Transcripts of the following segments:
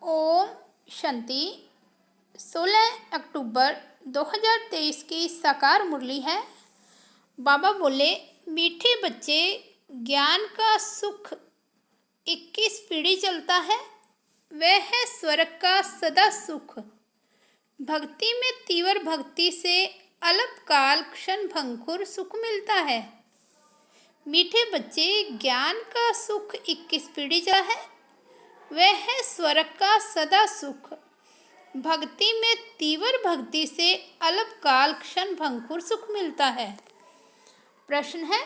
ओम शांति। 16 अक्टूबर 2023 की साकार मुरली है। बाबा बोले, मीठे बच्चे, ज्ञान का सुख 21 पीढ़ी चलता है। वह है स्वर्ग का सदा सुख। भक्ति में तीव्र भक्ति से अल्पकाल क्षण भंगुर सुख मिलता है। मीठे बच्चे, ज्ञान का सुख 21 पीढ़ी चला है। वह है स्वर्ग का सदा सुख। भक्ति में तीव्र भक्ति से अल्पकाल क्षण भंगुर सुख मिलता है। प्रश्न है,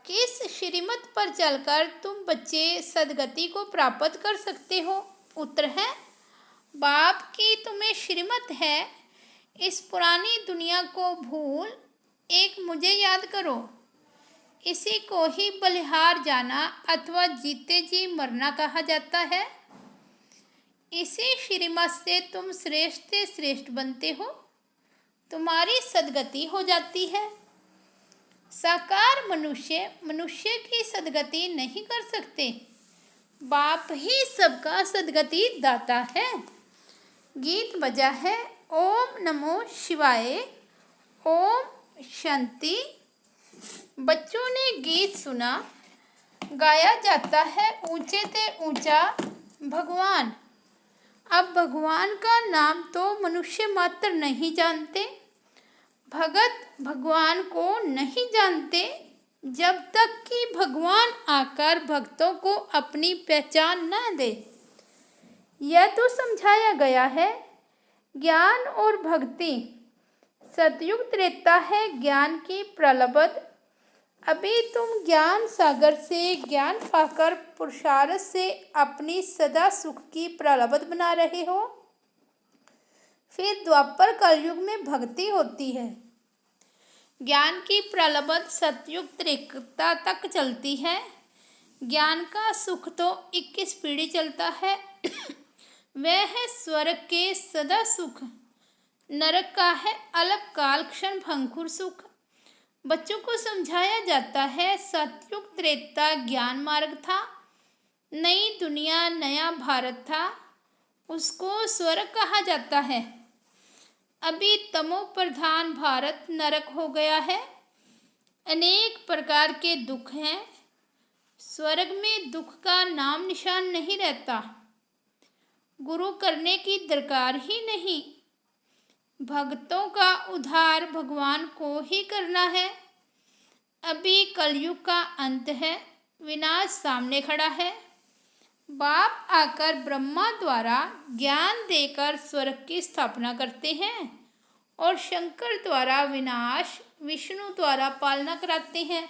किस श्रीमत पर चलकर तुम बच्चे सद्गति को प्राप्त कर सकते हो? उत्तर है, बाप की तुम्हें श्रीमत है, इस पुरानी दुनिया को भूल एक मुझे याद करो। इसी को ही बलिहार जाना अथवा जीते जी मरना कहा जाता है। इसी श्रीमत से तुम श्रेष्ठ से श्रेष्ठ बनते हो, तुम्हारी सद्गति हो जाती है। साकार मनुष्य मनुष्य की सद्गति नहीं कर सकते, बाप ही सबका सद्गति दाता है। गीत बजा है ओम नमो शिवाय। ओम शांति। बच्चों ने गीत सुना। गाया जाता है ऊंचे से ऊंचा भगवान। अब भगवान का नाम तो मनुष्य मात्र नहीं जानते। भगत भगवान को नहीं जानते जब तक कि भगवान आकर भक्तों को अपनी पहचान न दे। यह तो समझाया गया है, ज्ञान और भक्ति सतयुग त्रेता है ज्ञान की प्रलब्ध। अभी तुम ज्ञान सागर से ज्ञान पाकर पुरुषार्थ से अपनी सदा सुख की प्रलब्ध बना रहे हो। फिर द्वापर कलयुग में भक्ति होती है। ज्ञान की प्रलब्ध सतयुग त्रेता तक चलती है। ज्ञान का सुख तो 21 पीढ़ी चलता है। वह है स्वर्ग के सदा सुख। नरक का है अल्पकाल क्षण भंगुर सुख। बच्चों को समझाया जाता है सतयुग त्रेता ज्ञान मार्ग था, नई दुनिया नया भारत था, उसको स्वर्ग कहा जाता है। अभी तमो प्रधान भारत नरक हो गया है। अनेक प्रकार के दुख हैं। स्वर्ग में दुख का नाम निशान नहीं रहता। गुरु करने की दरकार ही नहीं। भक्तों का उद्धार भगवान को ही करना है। अभी कलयुग का अंत है, विनाश सामने खड़ा है। बाप आकर ब्रह्मा द्वारा ज्ञान देकर स्वर्ग की स्थापना करते हैं और शंकर द्वारा विनाश, विष्णु द्वारा पालना कराते हैं।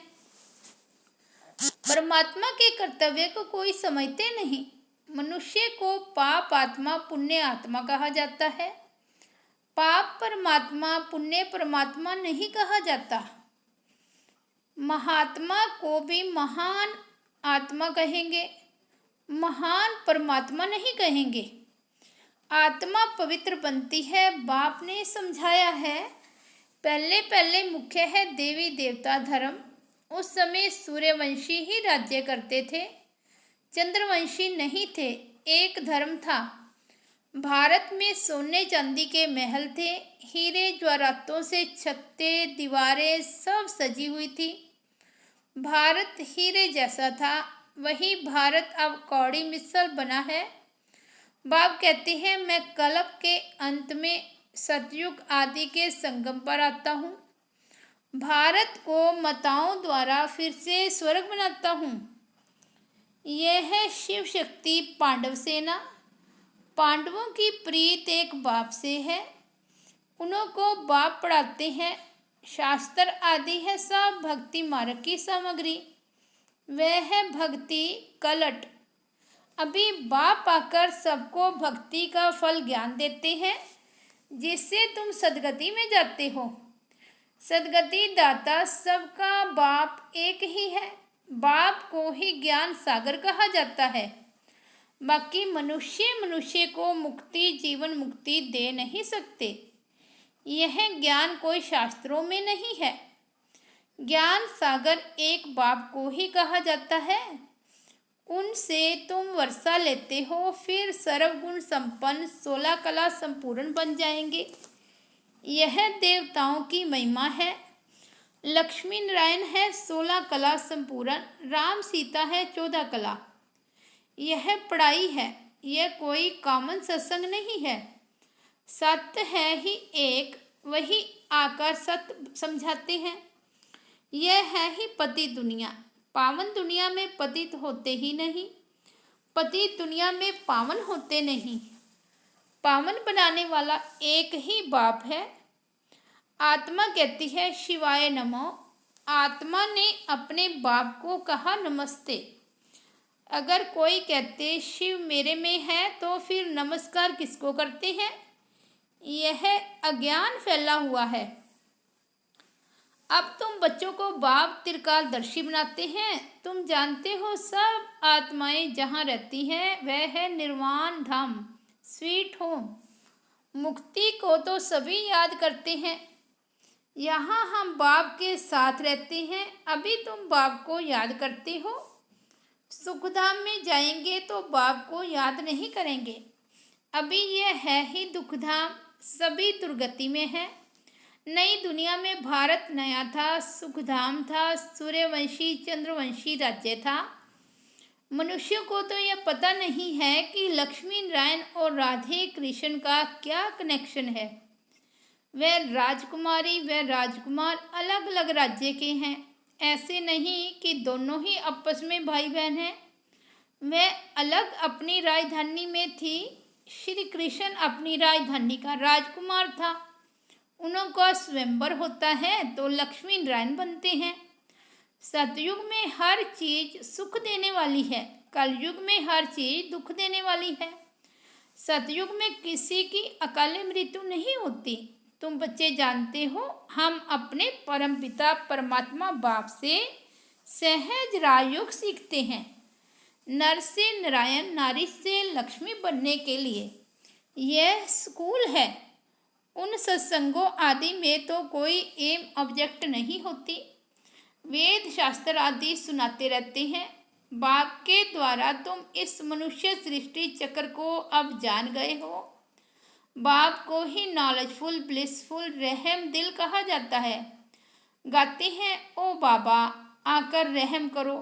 परमात्मा के कर्तव्य को कोई समझते नहीं। मनुष्य को पाप आत्मा पुण्य आत्मा कहा जाता है। पाप परमात्मा पुण्य परमात्मा नहीं कहा जाता। महात्मा को भी महान आत्मा कहेंगे, महान परमात्मा नहीं कहेंगे। आत्मा पवित्र बनती है, बाप ने समझाया है। पहले पहले मुख्य है देवी देवता धर्म। उस समय सूर्यवंशी ही राज्य करते थे, चंद्रवंशी नहीं थे। एक धर्म था। भारत में सोने चांदी के महल थे, हीरे जवाहरातों से छतें दीवारें सब सजी हुई थी। भारत हीरे जैसा था, वही भारत अब कौड़ी मिसल बना है। बाप कहते हैं, मैं कल्प के अंत में सतयुग आदि के संगम पर आता हूँ। भारत को माताओं द्वारा फिर से स्वर्ग बनाता हूँ। यह है शिव शक्ति पांडव सेना। पांडवों की प्रीत एक बाप से है। उन्हों को बाप पढ़ाते हैं। शास्त्र आदि है सब भक्ति मार्ग की सामग्री। वह है भक्ति कलट। अभी बाप आकर सबको भक्ति का फल ज्ञान देते हैं, जिससे तुम सद्गति में जाते हो। सद्गति दाता सबका बाप एक ही है। बाप को ही ज्ञान सागर कहा जाता है। बाकी मनुष्य को मुक्ति जीवन मुक्ति दे नहीं सकते। यह ज्ञान कोई शास्त्रों में नहीं है। ज्ञान सागर एक बाप को ही कहा जाता है। उनसे तुम वर्षा लेते हो, फिर सर्वगुण संपन्न 16 कला संपूर्ण बन जाएंगे। यह देवताओं की महिमा है। लक्ष्मी नारायण है 16 कला संपूर्ण, राम सीता है 14 कला। यह पढ़ाई है, यह कोई कॉमन सत्संग नहीं है। सत्य है ही एक, वही आकर सत्य समझाते हैं। यह है ही पति दुनिया, पावन दुनिया में पतित होते ही नहीं, पतित दुनिया में पावन होते नहीं। पावन बनाने वाला एक ही बाप है। आत्मा कहती है शिवाय नमो। आत्मा ने अपने बाप को कहा नमस्ते। अगर कोई कहते शिव मेरे में है तो फिर नमस्कार किसको करते हैं? यह अज्ञान फैला हुआ है। अब तुम बच्चों को बाप त्रिकालदर्शी बनाते हैं। तुम जानते हो सब आत्माएं जहाँ रहती हैं वह है निर्वाण धाम, स्वीट होम। मुक्ति को तो सभी याद करते हैं। यहाँ हम बाप के साथ रहते हैं। अभी तुम बाप को याद करते हो। सुखधाम में जाएंगे तो बाप को याद नहीं करेंगे। अभी यह है ही दुखधाम, सभी दुर्गति में है। नई दुनिया में भारत नया था, सुखधाम था, सूर्यवंशी चंद्रवंशी राज्य था। मनुष्य को तो यह पता नहीं है कि लक्ष्मी नारायण और राधे कृष्ण का क्या कनेक्शन है। वह राजकुमारी व राजकुमार अलग अलग राज्य के हैं। ऐसे नहीं कि दोनों ही आपस में भाई बहन हैं। वह अलग अपनी राजधानी में थी। श्री कृष्ण अपनी राजधानी का राजकुमार था। उनका स्वयंवर होता है तो लक्ष्मी नारायण बनते हैं। सतयुग में हर चीज सुख देने वाली है, कलयुग में हर चीज दुख देने वाली है। सतयुग में किसी की अकाल मृत्यु नहीं होती। तुम बच्चे जानते हो, हम अपने परमपिता परमात्मा बाप से सहज राजयोग सीखते हैं। नर से नारायण, नारी से लक्ष्मी बनने के लिए यह स्कूल है। उन सत्संगों आदि में तो कोई एम ऑब्जेक्ट नहीं होती। वेद शास्त्र आदि सुनाते रहते हैं। बाप के द्वारा तुम इस मनुष्य सृष्टि चक्र को अब जान गए हो। बाप को ही नॉलेजफुल, ब्लिसफुल, रहम दिल कहा जाता है। गाते हैं ओ बाबा आकर रहम करो।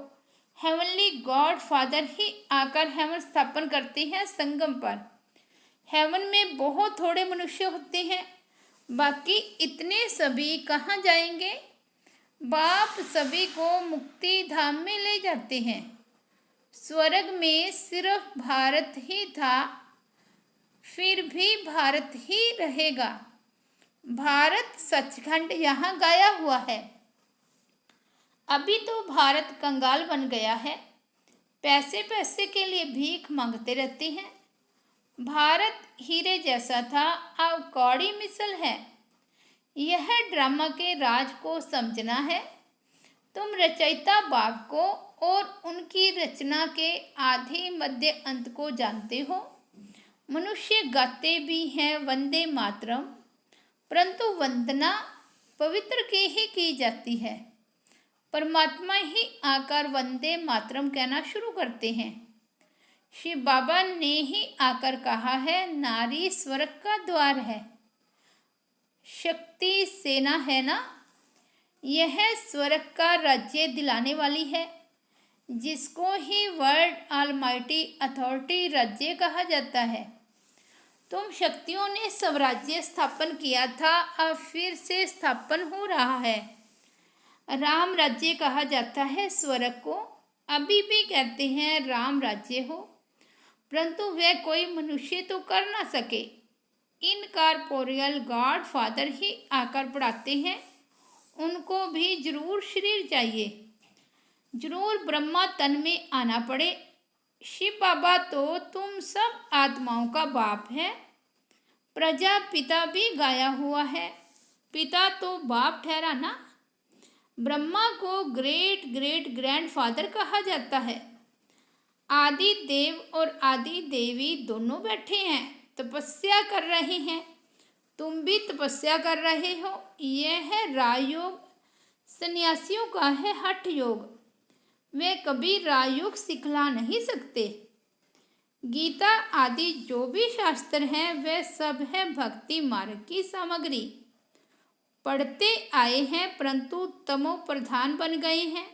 हेवनली गॉड फादर ही आकर हेवन स्थापन करते हैं संगम पर। हेवन में बहुत थोड़े मनुष्य होते हैं, बाकी इतने सभी कहाँ जाएंगे? बाप सभी को मुक्ति धाम में ले जाते हैं। स्वर्ग में सिर्फ भारत ही था, फिर भी भारत ही रहेगा। भारत सचखंड यहाँ गाया हुआ है। अभी तो भारत कंगाल बन गया है। पैसे पैसे के लिए भीख मांगते रहते हैं। भारत हीरे जैसा था, अब कौड़ी मिसल है। यह ड्रामा के राज को समझना है। तुम रचयिता बाप को और उनकी रचना के आधि मध्य अंत को जानते हो। मनुष्य गाते भी हैं वंदे मातरम, परंतु वंदना पवित्र की ही की जाती है। परमात्मा ही आकर वंदे मातरम कहना शुरू करते हैं। शिव बाबा ने ही आकर कहा है नारी स्वर्ग का द्वार है। शक्ति सेना है ना, यह स्वर्ग का राज्य दिलाने वाली है, जिसको ही वर्ल्ड ऑलमाइटी अथॉरिटी राज्य कहा जाता है। तुम शक्तियों ने स्वराज्य स्थापन किया था, अब फिर से स्थापन हो रहा है। राम राज्य कहा जाता है स्वर्ग को। अभी भी कहते हैं राम राज्य हो, परंतु वह कोई मनुष्य तो कर ना सके। इनकॉर्पोरियल गॉड फादर ही आकर पढ़ाते हैं। उनको भी जरूर शरीर चाहिए, जरूर ब्रह्मा तन में आना पड़े। शिव बाबा तो तुम सब आत्माओं का बाप है। प्रजापिता भी गाया हुआ है। पिता तो बाप ठहरा ना। ब्रह्मा को ग्रेट ग्रेट ग्रैंडफादर कहा जाता है। आदि देव और आदि देवी दोनों बैठे हैं, तपस्या कर रहे हैं। तुम भी तपस्या कर रहे हो। यह है राजयोग। सन्यासियों का है हठ योग। वे कभी राजयोग सिखला नहीं सकते। गीता आदि जो भी शास्त्र हैं वे सब है भक्ति मार्ग की सामग्री। पढ़ते आए हैं परंतु तमो प्रधान बन गए हैं।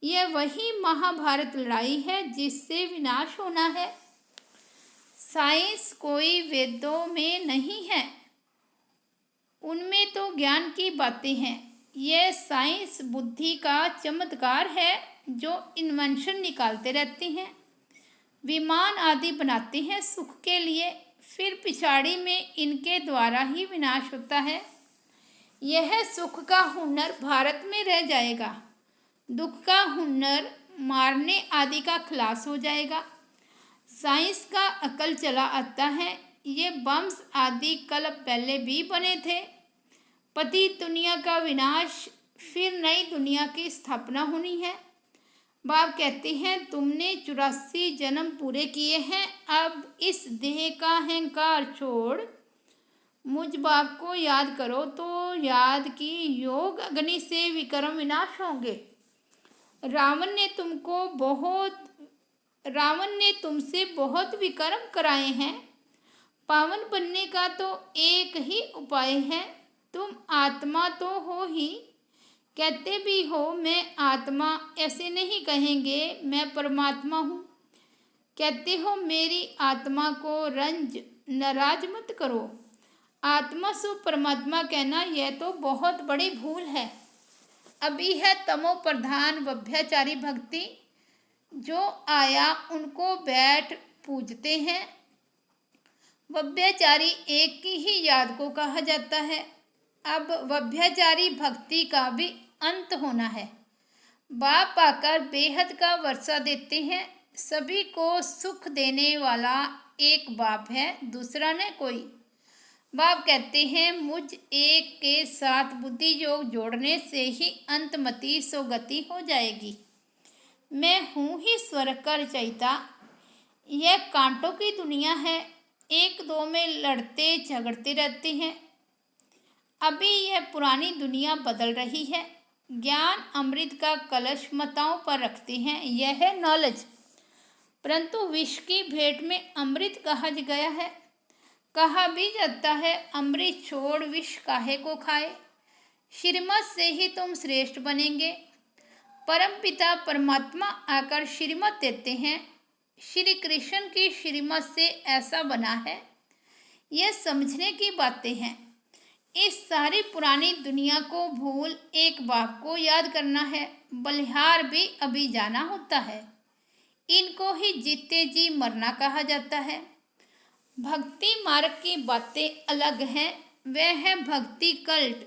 यह वही महाभारत लड़ाई है जिससे विनाश होना है। साइंस कोई वेदों में नहीं है, उनमें तो ज्ञान की बातें हैं। यह साइंस बुद्धि का चमत्कार है जो इन्वेंशन निकालते रहते हैं, विमान आदि बनाते हैं सुख के लिए, फिर पिछाड़ी में इनके द्वारा ही विनाश होता है। यह सुख का हुनर भारत में रह जाएगा, दुख का हुनर मारने आदि का खलास हो जाएगा। साइंस का अकल चला आता है। ये बम्स आदि कल पहले भी बने थे। पति दुनिया का विनाश, फिर नई दुनिया की स्थापना होनी है। बाप कहते हैं तुमने 84 जन्म पूरे किए हैं, अब इस देह का अहंकार छोड़ मुझ बाप को याद करो तो याद की योग अग्नि से विक्रम विनाश होंगे। रावण ने तुमसे बहुत विक्रम कराए हैं। पावन बनने का तो एक ही उपाय है। तुम आत्मा तो हो ही, कहते भी हो मैं आत्मा, ऐसे नहीं कहेंगे मैं परमात्मा हूँ। कहते हो मेरी आत्मा को रंज नाराज मत करो। आत्मा सो परमात्मा कहना यह तो बहुत बड़ी भूल है। अभी है तमो प्रधान वभ्याचारी भक्ति, जो आया उनको बैठ पूजते हैं। वभ्याचारी एक की ही याद को कहा जाता है। अब वभ्याचारी भक्ति का भी अंत होना है। बाप आकर बेहद का वर्षा देते हैं। सभी को सुख देने वाला एक बाप है, दूसरा न कोई। बाप कहते हैं मुझ एक के साथ बुद्धि योग जोड़ने से ही अंतमति सोगति हो जाएगी। मैं हूँ ही स्वर्ग का रचयिता। यह कांटों की दुनिया है, एक दो में लड़ते झगड़ते रहते हैं। अभी यह पुरानी दुनिया बदल रही है। ज्ञान अमृत का कलश माताओं पर रखते हैं, यह है नॉलेज। परंतु विष की भेंट में अमृत कहा गया है। कहा भी जाता है अमृत छोड़ विष काहे को खाए। श्रीमत से ही तुम श्रेष्ठ बनेंगे। परमपिता परमात्मा आकर श्रीमत देते हैं। श्री कृष्ण की श्रीमत से ऐसा बना है, यह समझने की बातें हैं। इस सारी पुरानी दुनिया को भूल एक बाप को याद करना है। बलिहार भी अभी जाना होता है। इनको ही जीते जी मरना कहा जाता है। भक्ति मार्ग की बातें अलग हैं, वह है भक्ति कल्ट।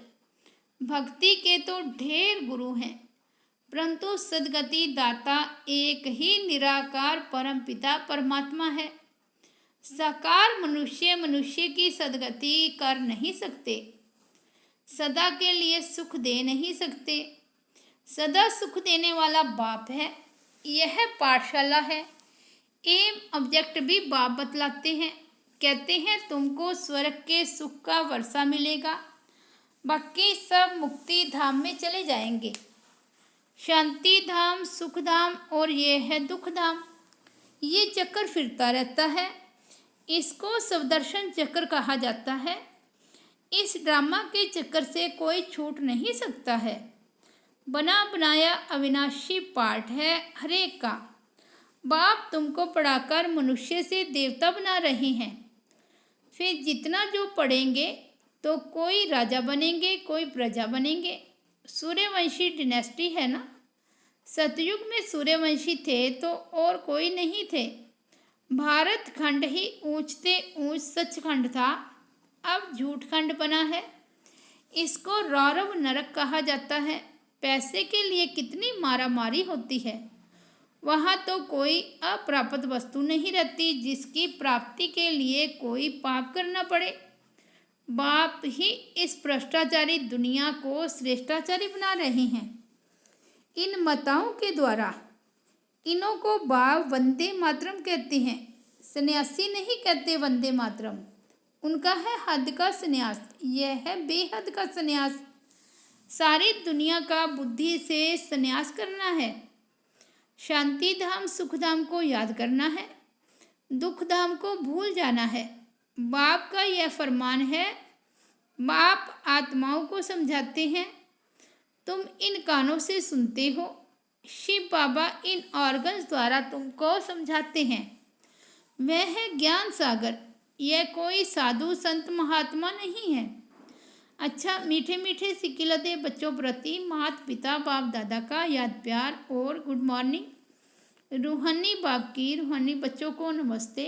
भक्ति के तो ढेर गुरु हैं, परंतु सदगति दाता एक ही निराकार परमपिता परमात्मा है। साकार मनुष्य की सदगति कर नहीं सकते, सदा के लिए सुख दे नहीं सकते। सदा सुख देने वाला बाप है। यह पाठशाला है। एम ऑब्जेक्ट भी बाप बतलाते हैं। कहते हैं तुमको स्वर्ग के सुख का वर्षा मिलेगा, बाकी सब मुक्ति धाम में चले जाएंगे। शांति धाम, सुख धाम और ये है दुख धाम। ये चक्कर फिरता रहता है। इसको स्वदर्शन चक्र कहा जाता है। इस ड्रामा के चक्कर से कोई छूट नहीं सकता है। बना बनाया अविनाशी पाठ है हरेक का। बाप तुमको पढ़ाकर मनुष्य से देवता बना रहे हैं। फिर जितना जो पढ़ेंगे तो कोई राजा बनेंगे, कोई प्रजा बनेंगे। सूर्यवंशी डिनेस्टी है ना। सतयुग में सूर्यवंशी थे तो और कोई नहीं थे। भारत खंड ही ऊंचते ऊंच सचखंड था, अब झूठखंड बना है। इसको रौरव नरक कहा जाता है। पैसे के लिए कितनी मारामारी होती है। वहाँ तो कोई अप्राप्त वस्तु नहीं रहती जिसकी प्राप्ति के लिए कोई पाप करना पड़े। बाप ही इस भ्रष्टाचारी दुनिया को श्रेष्ठाचारी बना रहे हैं। इन माताओं के द्वारा इन्हों को बाप वंदे मातरम कहते हैं। सन्यासी नहीं कहते वंदे मातरम, उनका है हद का सन्यास। यह है बेहद का सन्यास। सारी दुनिया का बुद्धि से सन्यास करना है। शांति धाम सुख धाम को याद करना है, दुख धाम को भूल जाना है। बाप का यह फरमान है। बाप आत्माओं को समझाते हैं, तुम इन कानों से सुनते हो। शिव बाबा इन ऑर्गन्स द्वारा तुमको समझाते हैं। वह है ज्ञान सागर, यह कोई साधु संत महात्मा नहीं है। अच्छा, मीठे मीठे सिकिलते बच्चों प्रति माता पिता बाप दादा का याद प्यार और गुड मॉर्निंग। रूहानी बाप की रूहानी बच्चों को नमस्ते।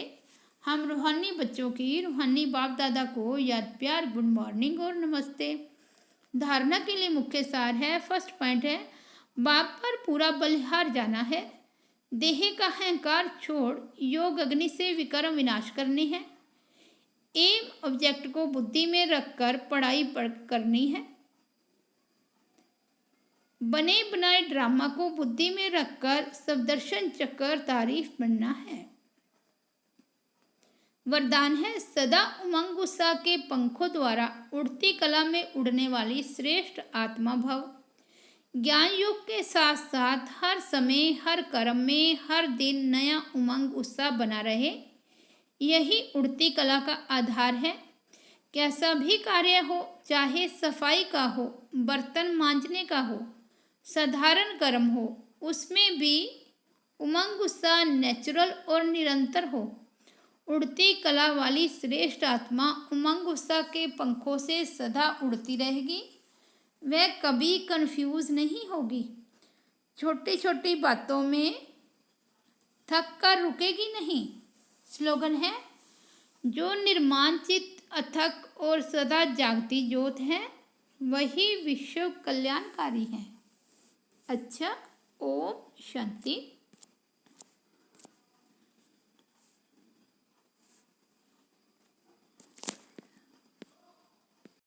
हम रूहानी बच्चों की रूहानी बाप दादा को याद प्यार गुड मॉर्निंग और नमस्ते। धारणा के लिए मुख्य सार है, फर्स्ट पॉइंट है, बाप पर पूरा बलिहार जाना है। देह का अहंकार छोड़ योग अग्नि से विकर्म विनाश करने हैं। एम ऑब्जेक्ट को बुद्धि में रखकर पढ़ाई करनी है। बने बनाए ड्रामा को बुद्धि में रखकर सबदर्शन चक्कर तारीफ बनना है। वरदान है, सदा उमंग उत्साह के पंखों द्वारा उड़ती कला में उड़ने वाली श्रेष्ठ आत्मा भव। ज्ञान योग के साथ साथ हर समय हर कर्म में हर दिन नया उमंग उत्साह बना रहे, यही उड़ती कला का आधार है। कैसा भी कार्य हो, चाहे सफाई का हो, बर्तन मांजने का हो, साधारण कर्म हो, उसमें भी उमंग उत्साह नेचुरल और निरंतर हो। उड़ती कला वाली श्रेष्ठ आत्मा उमंग उत्साह के पंखों से सदा उड़ती रहेगी। वह कभी कंफ्यूज नहीं होगी। छोटी छोटी बातों में थक कर रुकेगी नहीं। स्लोगन है, जो निर्माणचित अथक और सदा जागती ज्योत है, वही विश्व कल्याणकारी है। अच्छा, ओम शांति।